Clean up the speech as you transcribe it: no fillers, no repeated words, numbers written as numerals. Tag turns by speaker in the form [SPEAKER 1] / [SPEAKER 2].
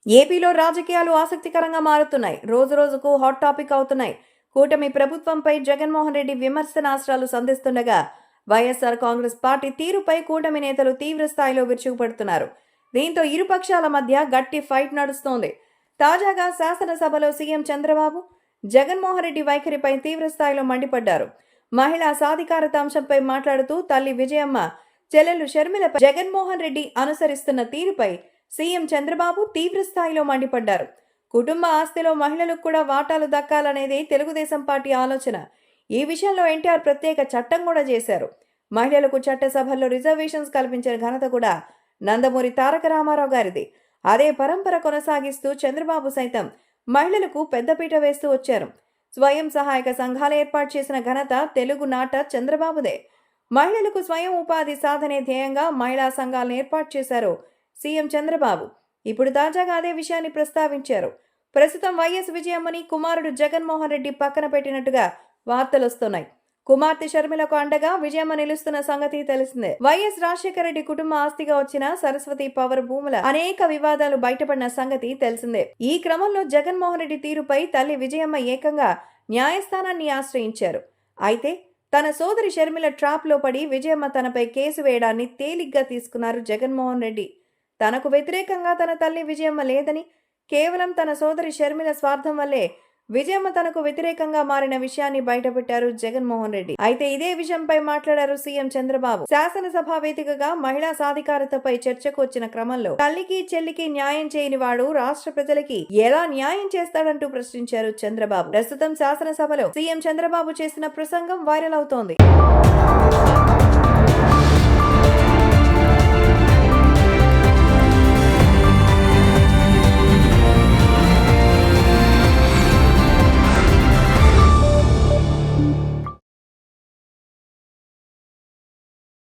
[SPEAKER 1] ఏపీలో రాజకీయాలు ఆసక్తికరంగా మారుతున్నాయి. రోజు రోజుకు హాట్ టాపిక్ అవుతున్నాయి. కూటమి ప్రభుత్వంపై జగన్మోహన్ రెడ్డి విమర్శనాస్త్రాలు సంధిస్తుండగా వైఎస్ఆర్ కాంగ్రెస్ పార్టీ తీరుపై కూటమి నేతలు తీవ్ర స్థాయిలో విరుచుకుపడుతున్నారు. దీంతో ఇరుపక్షాల మధ్య గట్టి ఫైట్ నడుస్తోంది. తాజాగా శాసనసభలో సీఎం చంద్రబాబు జగన్మోహన్ రెడ్డి వైఖరిపై తీవ్ర స్థాయిలో మండిపడ్డారు. మహిళా సాధికారత అంశంపై మాట్లాడుతూ తల్లి విజయమ్మ, చెల్లెలు షర్మిలపై జగన్మోహన్ రెడ్డి అనుసరిస్తున్న తీరుపై సీఎం చంద్రబాబు తీవ్ర స్థాయిలో మండిపడ్డారు. కుటుంబ ఆస్తిలో మహిళలకు కూడా వాటాలు దక్కాలనేది తెలుగుదేశం పార్టీ ఆలోచన. ఈ విషయంలో ఎన్టీఆర్ ప్రత్యేక చట్టం కూడా చేశారు. మహిళలకు చట్టసభల్లో రిజర్వేషన్స్ కల్పించిన ఘనత కూడా నందమూరి తారక రామారావు గారిది. అదే పరంపర కొనసాగిస్తూ చంద్రబాబు సైతం మహిళలకు పెద్దపీట వేస్తూ వచ్చారు. స్వయం సహాయక సంఘాలు ఏర్పాటు చేసిన ఘనత తెలుగునాట చంద్రబాబుదే. మహిళలకు స్వయం ఉపాధి సాధనే ధ్యేయంగా మహిళా సంఘాలను ఏర్పాటు చేశారు సీఎం చంద్రబాబు. ఇప్పుడు తాజాగా అదే విషయాన్ని ప్రస్తావించారు. ప్రస్తుతం వైఎస్ విజయమ్మని కుమారుడు జగన్మోహన్ రెడ్డి పక్కన పెట్టినట్టుగా వార్తలొస్తున్నాయి. కుమార్తె షర్మిలకు అండగా విజయమ్మ నిలుస్తున్న సంగతి తెలిసిందే. వైఎస్ రాజశేఖర రెడ్డి కుటుంబ ఆస్తిగా వచ్చిన సరస్వతి పవర్ భూముల అనేక వివాదాలు బయటపడిన సంగతి తెలిసిందే. ఈ క్రమంలో జగన్మోహన్ రెడ్డి తీరుపై తల్లి విజయమ్మ ఏకంగా న్యాయస్థానాన్ని ఆశ్రయించారు. అయితే తన సోదరి షర్మిల ట్రాప్ లో పడి విజయమ్మ తనపై కేసు వేయడాన్ని తేలిగ్గా తీసుకున్నారు జగన్మోహన్ రెడ్డి. తనకు వ్యతిరేకంగా తన తల్లి విజయమ్మ లేదని, కేవలం తన సోదరి షర్మిల స్వార్థం వల్లే విజయమ్మ తనకు వ్యతిరేకంగా మారిన విషయాన్ని బయటపెట్టారు జగన్మోహన్ రెడ్డి. అయితే ఇదే విషయంపై మాట్లాడారు సీఎం చంద్రబాబు. శాసనసభ వేదికగా మహిళా సాధికారతపై చర్చకు వచ్చిన క్రమంలో తల్లికి చెల్లికి న్యాయం చేయని వాడు రాష్ట్ర ప్రజలకి ఎలా న్యాయం చేస్తాడంటూ ప్రశ్నించారు చంద్రబాబు. ప్రస్తుతం శాసనసభలో సీఎం చంద్రబాబు చేసిన ప్రసంగం వైరల్ అవుతోంది.